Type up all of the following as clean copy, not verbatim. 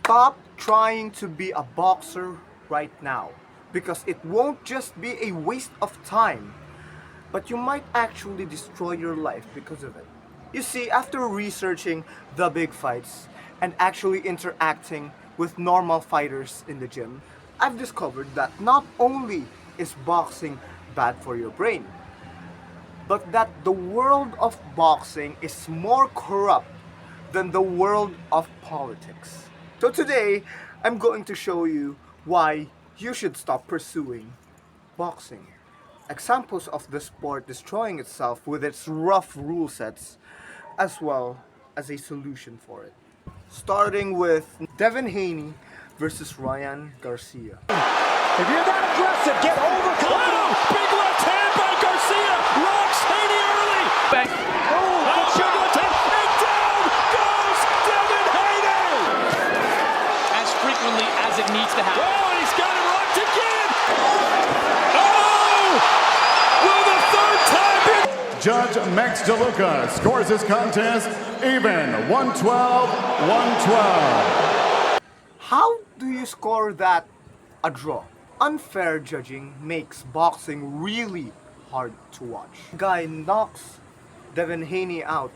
Stop trying to be a boxer right now, because it won't just be a waste of time, but you might actually destroy your life because of it. You see, after researching the big fights and actually interacting with normal fighters in the gym, I've discovered that not only is boxing bad for your brain, but that the world of boxing is more corrupt than the world of politics. So today, I'm going to show you why you should stop pursuing boxing. Examples of the sport destroying itself with its rough rule sets, as well as a solution for it. Starting with Devin Haney versus Ryan Garcia. If you're that aggressive, get overconfident. Big left hand by Garcia. Rocks Haney early. Bang. Oh, shot attempt. And down goes Devin Haney. As frequently as it needs to happen. Oh, and he's got it rocked again. Oh! Will the third time be? Judge Max DeLuca scores this contest even, 112-112. How do you score that a draw? Unfair judging makes boxing really hard to watch. Guy knocks Devin Haney out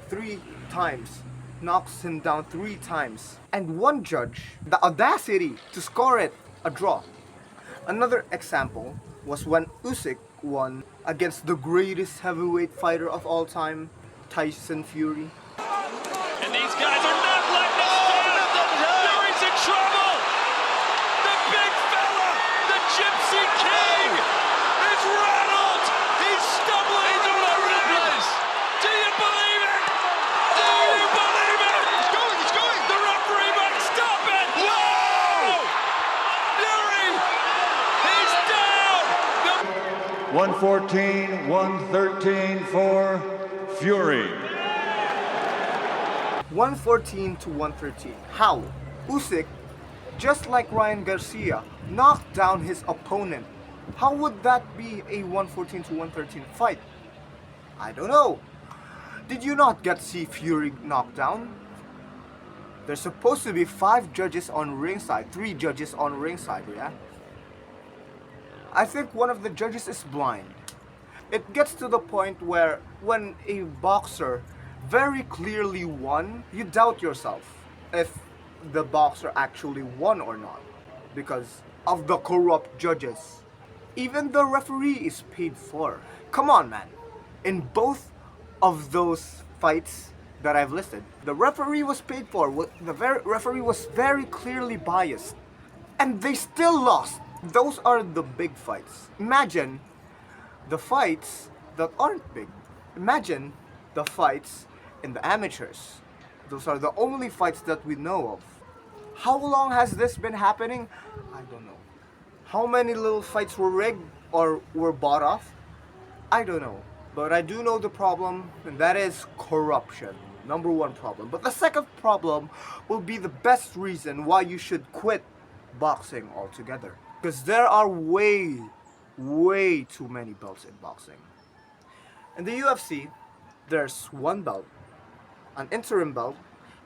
3 times, knocks him down 3 times, and one judge, the audacity to score it a draw. Another example was when Usyk won against the greatest heavyweight fighter of all time, Tyson Fury. And these guys are not letting us down. Fury's in trouble. The big fella, the Gypsy King, is rattled. He's stumbling all over the place. Do you believe it? Do you believe it? He's going, he's going. The referee might stop it. Whoa! Fury, he's down. 114-113 for Fury. 114 to 113. How? Usyk, just like Ryan Garcia, knocked down his opponent. How would that be a 114 to 113 fight? I don't know. Did you not get to see Fury knocked down? There's supposed to be 5 judges on ringside, 3 judges on ringside, yeah? I think one of the judges is blind. It gets to the point where when a boxer very clearly won, you doubt yourself if the boxer actually won or not because of the corrupt judges. Even the referee is paid for. Come on, man. In both of those fights that I've listed, the referee was paid for. The referee was very clearly biased. And they still lost. Those are the big fights. Imagine the fights that aren't big. Imagine the fights in the amateurs. Those are the only fights that we know of. How long has this been happening? I don't know. How many little fights were rigged or were bought off? I don't know. But I do know the problem, and that is corruption. Number 1 problem. But the second problem will be the best reason why you should quit boxing altogether. Because there are way too many belts in boxing. In the UFC, there's 1 belt, an interim belt,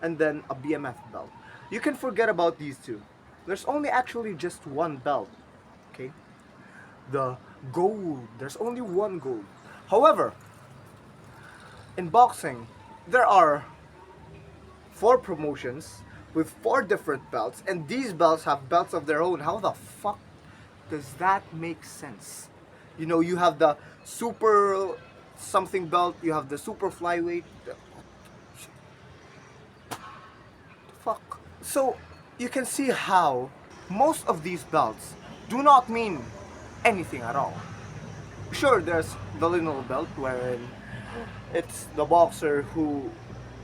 and then a BMF belt. You can forget about these 2. There's only actually just 1 belt, okay? The gold, there's only 1 gold. However, in boxing, there are 4 promotions with 4 different belts, and these belts have belts of their own. How the fuck does that make sense? You know, you have the super something belt, you have the super flyweight. Fuck. So you can see how most of these belts do not mean anything at all. Sure, there's the little belt wherein it's the boxer who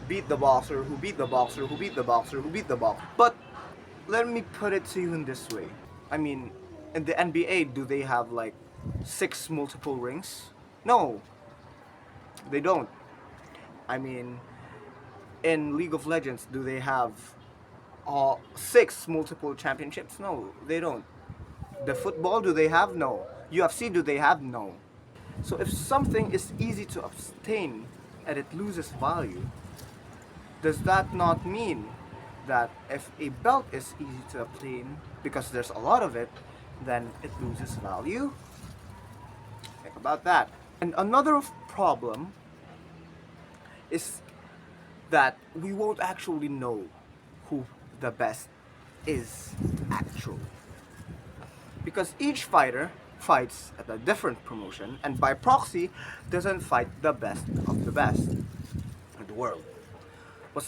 beat the boxer, who beat the boxer, who beat the boxer, who beat the boxer. But let me put it to you in this way. I mean, in the NBA, do they have like 6 multiple rings? No, they don't. I mean, in League of Legends, do they have 6 multiple championships? No, they don't. The football, do they have? No. UFC, do they have? No. So if something is easy to obtain and it loses value, does that not mean that if a belt is easy to obtain because there's a lot of it, then it loses value. Think about that. And another problem is that we won't actually know who the best is actually. Because each fighter fights at a different promotion and by proxy doesn't fight the best of the best in the world. What's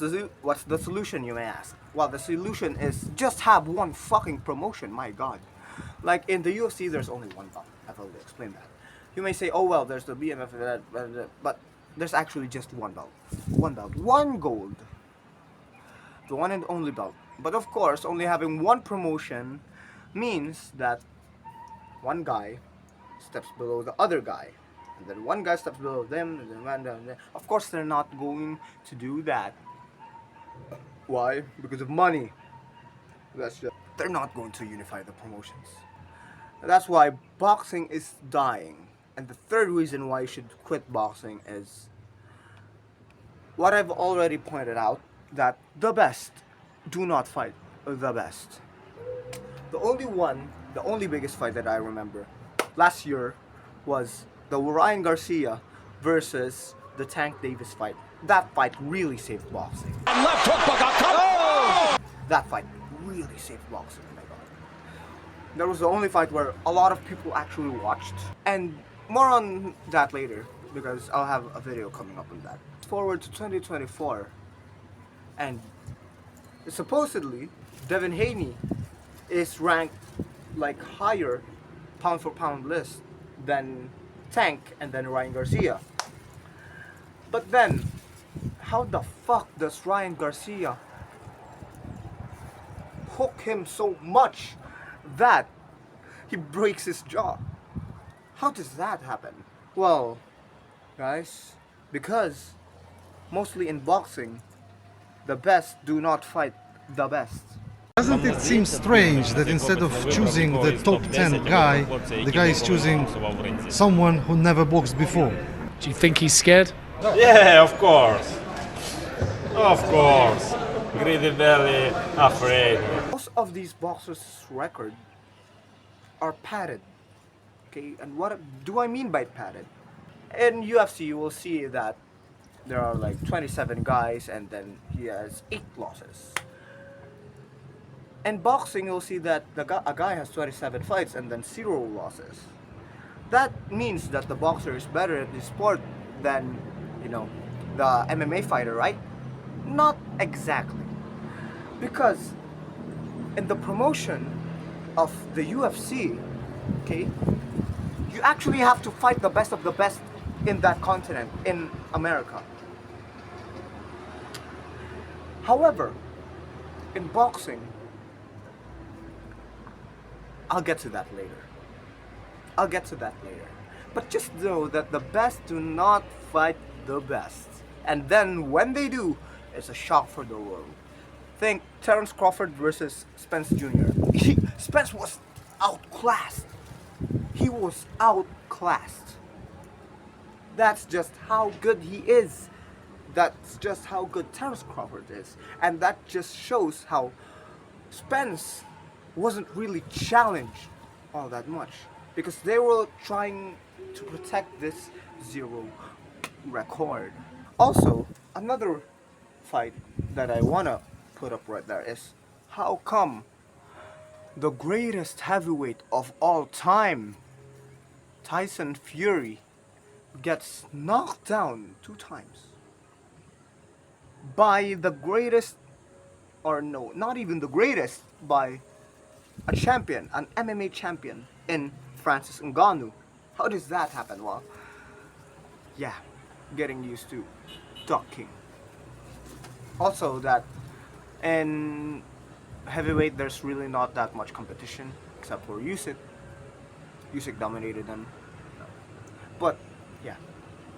the solution, you may ask? Well, the solution is just have one fucking promotion, my god. Like in the UFC, there's only one belt. I've already explained that. You may say, oh well, there's the BMF, but there's actually just one belt. One belt, one gold. The one and only belt. But of course, only having one promotion means that one guy steps below the other guy. And then one guy steps below them, and then one down there. Of course, they're not going to do that. Why? Because of money. They're not going to unify the promotions. That's why boxing is dying. And the third reason why you should quit boxing is what I've already pointed out, that the best do not fight the best. The only biggest fight that I remember last year was the Ryan Garcia versus the Tank Davis fight. That fight really saved boxing. And left hook by oh! That fight really saved boxing, oh my god. That was the only fight where a lot of people actually watched. And more on that later, because I'll have a video coming up on that. Forward to 2024, and supposedly Devin Haney is ranked like higher pound for pound list than Tank and then Ryan Garcia. But then, how the fuck does Ryan Garcia hook him so much that he breaks his jaw? How does that happen? Well, guys, because mostly in boxing, the best do not fight the best. Doesn't it seem strange that instead of choosing the top 10 guy, the guy is choosing someone who never boxed before? Do you think he's scared? Yeah, of course. Of course. Greedy belly, afraid. Most of these boxers' records are padded. Okay, and what do I mean by padded? In UFC, you will see that there are like 27 guys and then he has 8 losses. In boxing, you'll see that a guy has 27 fights and then 0 losses. That means that the boxer is better at this sport than, you know, the MMA fighter, right? Not exactly. Because in the promotion of the UFC, okay, you actually have to fight the best of the best in that continent, in America. However, in boxing, I'll get to that later. But just know that the best do not fight the best. And then when they do, it's a shock for the world. Think Terence Crawford versus Spence Jr. Spence was outclassed. He was outclassed. That's just how good he is. That's just how good Terence Crawford is. And that just shows how Spence wasn't really challenged all that much. Because they were trying to protect this 0 record. Also, another fight that I wanna put up right there is how come the greatest heavyweight of all time, Tyson Fury, gets knocked down 2 times by the greatest, or no, not even the greatest, by a champion, an MMA champion in Francis Ngannou. How does that happen? Well, yeah, getting used to talking. Also that in heavyweight there's really not that much competition except for Usyk. Usyk dominated them. But yeah.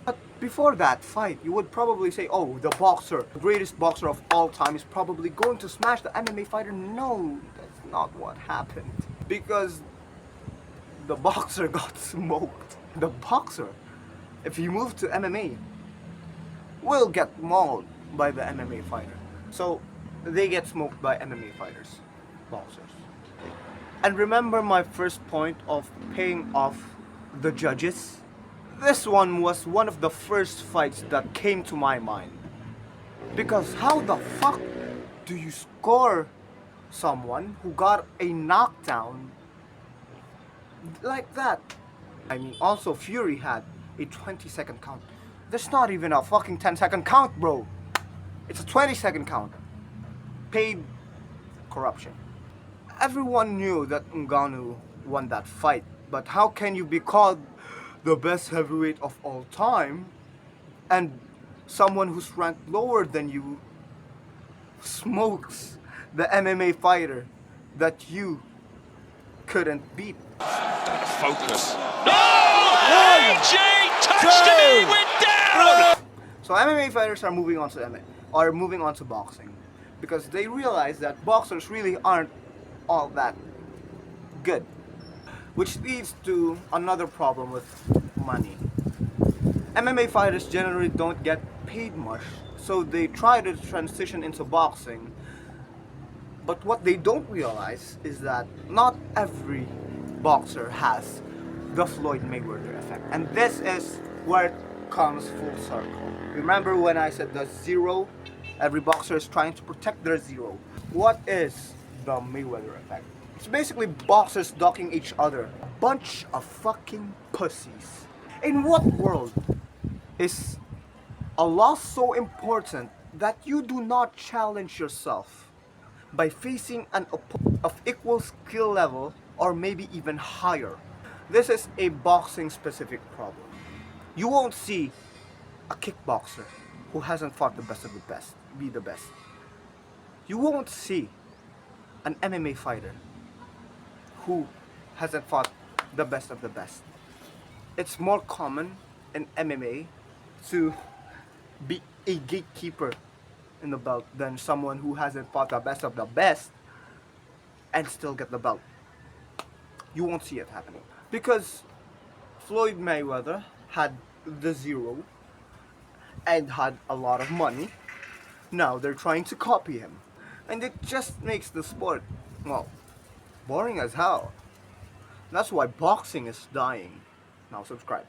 But before that fight, you would probably say, oh, the boxer, the greatest boxer of all time is probably going to smash the MMA fighter. No, that's not what happened. Because the boxer got smoked. The boxer, if he moved to MMA, will get mauled by the MMA fighter. So they get smoked by MMA fighters, boxers. And remember my first point of paying off the judges? This one was one of the first fights that came to my mind. Because how the fuck do you score someone who got a knockdown like that? I mean, also Fury had a 20-second count. There's not even a fucking 10-second count, bro. It's a 20-second count. Paid corruption. Everyone knew that Ngannou won that fight, but how can you be called the best heavyweight of all time and someone who's ranked lower than you smokes the MMA fighter that you couldn't beat? Focus. No! AJ touched him, he went down! So MMA fighters are moving on to boxing because they realize that boxers really aren't all that good, which leads to another problem with money. MMA fighters generally don't get paid much, so they try to transition into boxing. But what they don't realize is that not every boxer has the Floyd Mayweather effect, and this is where it comes full circle. Remember when I said the zero? Every boxer is trying to protect their zero. What is the Mayweather effect? It's basically boxers ducking each other. A bunch of fucking pussies. In what world is a loss so important that you do not challenge yourself by facing an opponent of equal skill level or maybe even higher? This is a boxing specific problem. You won't see a kickboxer who hasn't fought the best of the best be the best. You won't see an MMA fighter who hasn't fought the best of the best. It's more common in MMA to be a gatekeeper in the belt than someone who hasn't fought the best of the best and still get the belt. You won't see it happening because Floyd Mayweather had the zero and had a lot of money. Now they're trying to copy him, and it just makes the sport, well, boring as hell. That's why boxing is dying. Now subscribe.